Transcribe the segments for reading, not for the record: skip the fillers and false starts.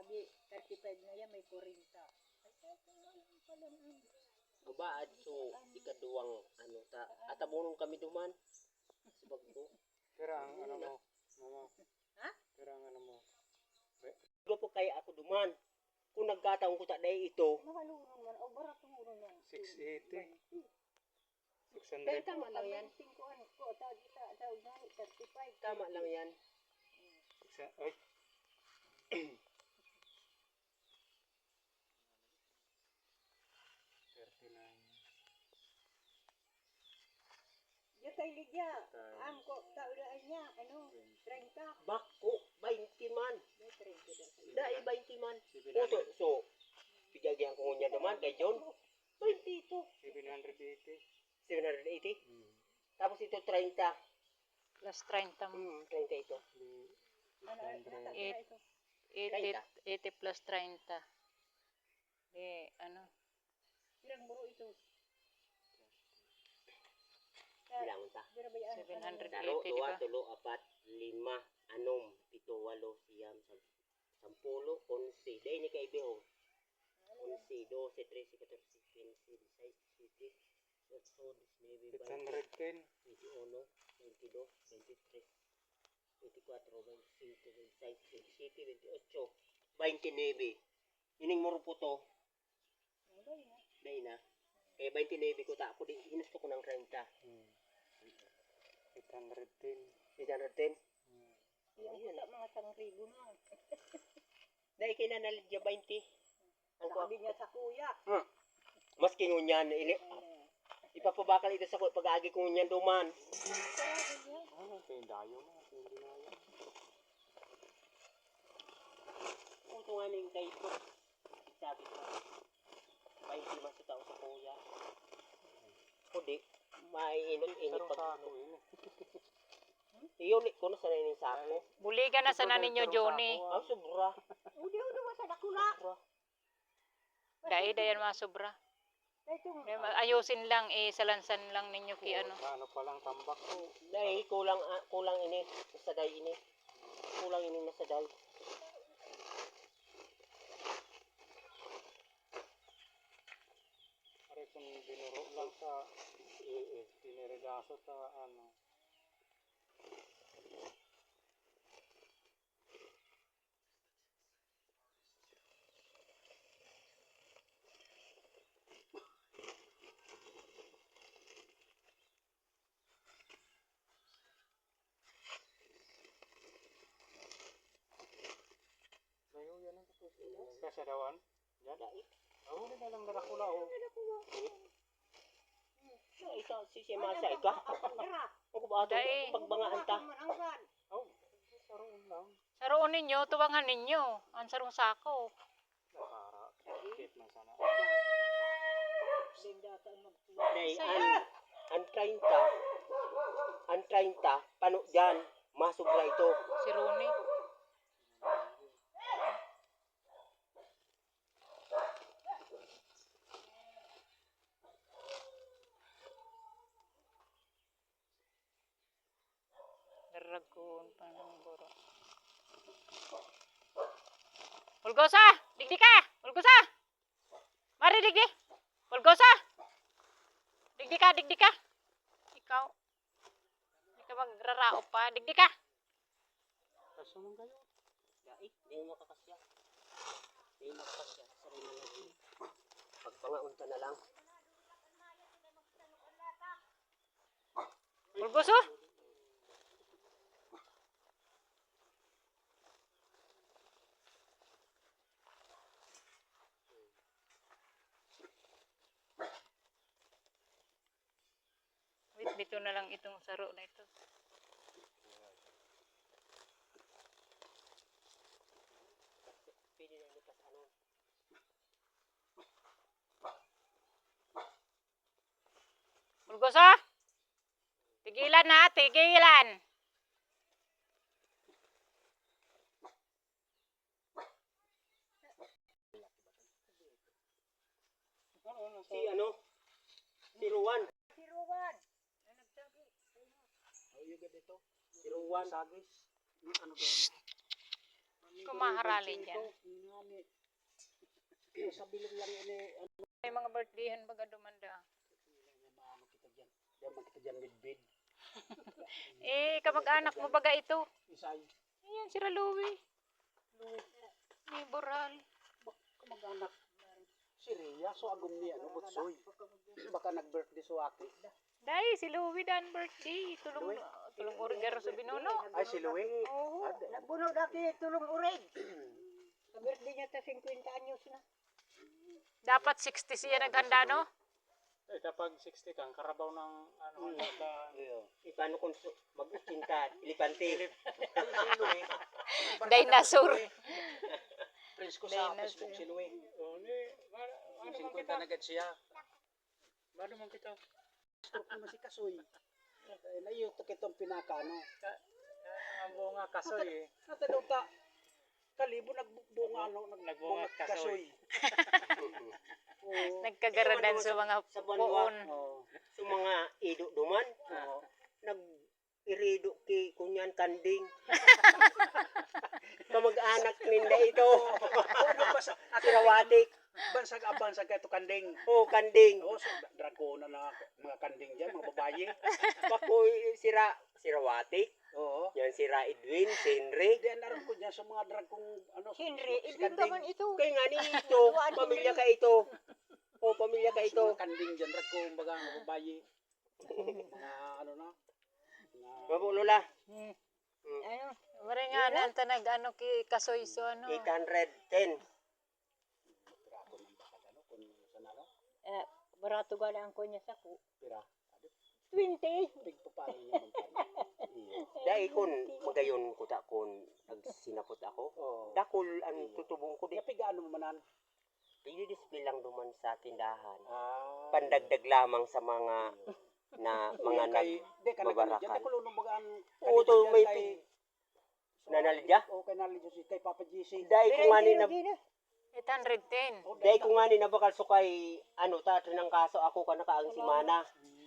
sabi, 35 na yan, may 40. Ay, pala na. Mabaad so ikaduwang ano ta atabunong kami duman sa bagbo. Pero ang ano mo, mama. Ha? Pero ang ano mo. Po kay ako duman. Kung nagkataon ko ta day ito. Mahalungan man, o barat mo na. 680. 600. Kaya tama lang yan. 5 ko, tawag kita, tawag na, 35. Tama lang yan. Ay. Diyan kay Lydia, ko, taulaan niya, 30. Bako 20 man. May 30 daw. Dai 20 man. So pigagyan ko niya duman kay John. 20 ito. 780. 780. Tapos ito 30. Plus 30 mo. 30 ito. 80 plus 30. Ano? Ilang buro ito? Bilangon ta. 780, Daro, di dua, ba? tulo, apat, lima, anom, pito, walo, siyam, sampulo, 11. Dahil ni kaibihong. 11, 12, 13, 14, 15, 16, 17, 18, 19, 610. 21, 22, 23, 24, 25, 26, 27, 28, 29. Ining mo po to. Dahil na. Kaya 29 ko ta. Ako din, ginusto ko ng 30. 810. 810. Yung wala mga 1,000 na. Dahil kinanaligya 20. Ang Sabi niya sa kuya. mas kingunyan. Ipapabakal ito sa pag-agi ko ngunyan duman. Ano, pindayo na. Pindayo. Kung ito nga ning kay ko. Sabi ko. 20 mas tao sa kuya. Kundi. Mainit pag ano. Iyon ko na sa nanin sako. Buligan na sana ninyo, Johnny. Ah, sobra. Udi naman sa dakula. Dayan mga sobra. Ayusin lang, salansan lang ninyo ki ano. Ano pa lang tambak ko. Dahil kulang ini. Masaday ini. Kulang ini masaday. Pare kung binuro lang sa tinirigaso sa ano. Kasi dawan. Dahil. Ako na lang darakula o. Ito si Masa ika. Ako ba ito Dahil. pagbangaan ta. Oh, saroon lang. Saroon ninyo, tuwangan ninyo. Ang sarong sako. Para kit man sana. Dahil ang 30 pano dyan masubra ito. Si Ronnie. Daragon pa ng buro. Ulgosa! Digdi ka! Ulgosa! Mari digdi! Ulgosa! Digdi ka! Ikaw. Hindi ka magrarao pa. Digdi ka! Kaso man kayo. Dahil, hindi makakasya. Hindi makakasya. Sarili na lang. Pagbangaunta na lang. Ulgoso! Wait, dito na lang itong saro na ito. Pwede na lipas ano. Ulgoso! Tigilan na! Tigilan! Si ano? Si Ruan. Si Ruan. Sagis. Ano ba yun? Kumaharalin dyan. Sa bilog lang ini. May mga birthdayhan baga dumanda. Maano kita dyan. Diyan kita dyan with bed. Eh, kamag-anak mo baga ito. Isay. Ayan, si Louie. Ni Boral. Kamag-anak. Si Rhea. So agum niya. Ano, butsoy. Baka nag-birthday so aki. Dahil si Louie dan birthday. Tulong origaro sa Binono. Ay, si Louie. Oo. Nagbuno dati tulong urig. Sa birthday niya ta 50 anyos na. Dapat 60 siya naghanda, no? Eh, kapag 60 kang, karabaw ng ano, Paano kung mag-usinta, ilipante. Dinosaur. Prince ko sa Dinosaur. Facebook si Louie. Ano 50 na agad siya. Ano man kita? Stroke naman si Kasoy. Naiyo to kitong pinaka, ano. Ang bunga Kasoy eh. Natanaw ta. Kalibo nagbunga, ano, nagbunga Kasoy. Nagkagaradan sa mga Sa banwa, puon. sa mga ido duman, nag-irido ki kunyan kanding. Kamag-anak ninda ito. Sirawatik. Bansag kayo to kanding. Oh, kanding. Oo, so, dragona na mga kanding dyan, mga babae. Pakoy sirawatik. Oo. Yan sira Edwin, si Henry. Diyan naroon ko dyan sa mga drag kong, ano, Henry, si ibig kanding. naman ito. Kaya nga nito, pamilya ka ito. Oh, pamilya ka Sa ito. mga kanding dyan, drag ko, baga, mga babae. Mga, ano na. Mga, Babu Lola, Ano? Maringan, anta nag-ano ki Kasoy so ano. 810. pirato ng baka, ano, kung saan, ano, Barato gala ang kunya sa ku. pira. 20. Big pa paano niya magkano. Dahil kun magayon ko ta kun nagsinapot ako. Oo. Dakol ang tutubong ko di. Napigaan mo manan. I-display lang duman sa tindahan. Ah. Pandagdag lamang sa mga mga Di ka magbarakan. nagkanadyan. Di ko lunong bagaan. Oo, to may nanalidya. Oo, kay Nalidya si kay Papa GC. Dahil ko nga ni na 810. dahil ko nga ni nabakal so kay ano tatri ng kaso ako ka nakaang simana.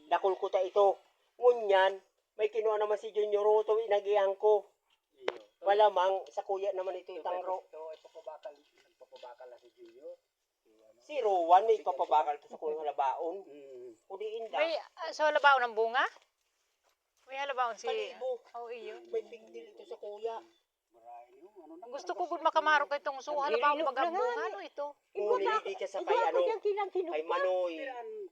Dakol ko ta ito. Ngunyan, may kinuha naman si Junior Roto inagiyang ko. Iyo. Malamang sa kuya naman ito itangro. Ito ay papabakal na si Gio. Si Rowan may papabakal to sa kuya halabaon. Kudiin da. May so halabaon ng bunga? May halabaon si Kalibo. Oh, iyo. May pigdil ito sa kuya. Maray niyo, ano na. Gusto ko gud makamaro kay tong so halabaon baga bunga no ito. Kung nilidi ka sa kay ano, kay Manoy,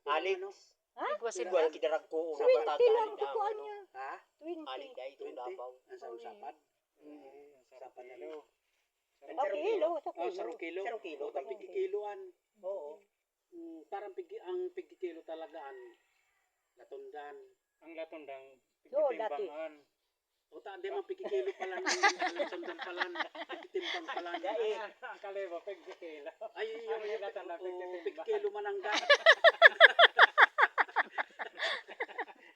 Alex. Igwa si Siguro kidarag ko una 20 batagahan lang na. tukuan niya. Ha? 20. Alik dahil ito labaw. Nasa usapan? Usapan na lo. Okay, hello. Sa Oh, sarong kilo. Sarong kilo. Ang pigikiloan. Oo. Parang ang pigikilo talagaan. Latundan. Ang latundang So, dati. timbangan. O ta, di man pigikilo pala. Latundan pala. Pigitimbang pala. Ang kalibo, pagkikila. Ay, Ang latundang pigikilo manangga.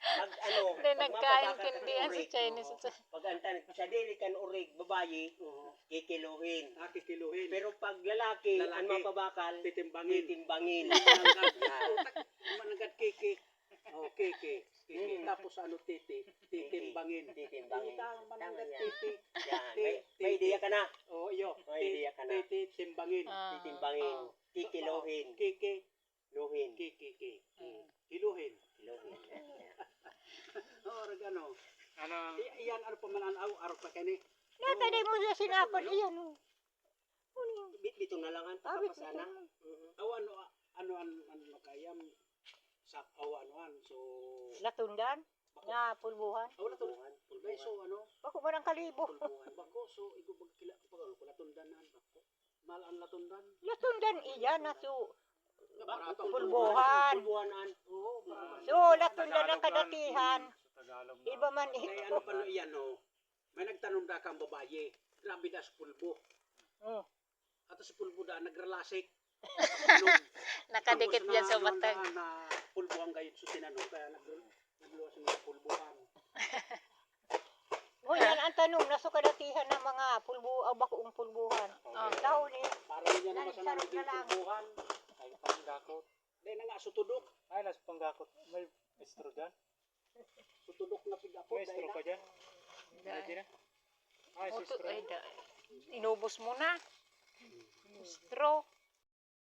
Pag ano, Hindi pag nagkaintindihan mapabakal si ka Chinese. Pag antan sa dili kan urig babayi, kikiluhin. Kikiluhin. Pero pag lalaki, Lalaki, ang mapabakal, titimbangin. titimbangin. Mananggat. Mananggat kiki. Oh, kiki. Tapos ano titi. Titimbangin. Titimbangin. Tama, mananggat Tama yan. titi. Yan. May idea ka na. Oh, iyo. May idea ka na. Titimbangin. Ah. Titimbangin. Kikiluhin. Kiki. Luhin. Kiki. Hiluhin. Kiluhin. Oh, regano. Ano, Iyan ano pa man ang araw pa kani. Natay mo sa sinapan iyan. Bito na lang ang pakapasana. Ano kayam sa awan so Latundan. Nga pulbuhan. wala to pulbay so ano Bako ba ng kalibo? pulbuhan bako so igo bagkila pag ko latundanan bako mal ang latundan Latundan iyan na so. barato Pulbuhan. Pulbuhanan. oo barato So, latundan ang kadatihan. sa Tagalog na. Iba man kay ano pa no iyan no may nagtanong da kang babaye grabe da sa pulbo Oh. ato sa pulbo da nagrelasik Nakadikit yan sa matag. na pulbuhan gayud so tinanong kaya nagluwas ng pulbuhan. O yan ang tanong, naso kadatihan ng mga bakuong pulbuhan. Tao ni, Parang niya naman sa Sarap na lang. pulbuhan. Ay, panggakot. Dahil na nga sutudok. Ay, nas panggakot. May estro dyan? Sutudok na pigapot. May estro ka dyan? Ay, di na? Ay, Oto sistro. ay da. Inubos mo na. Straw.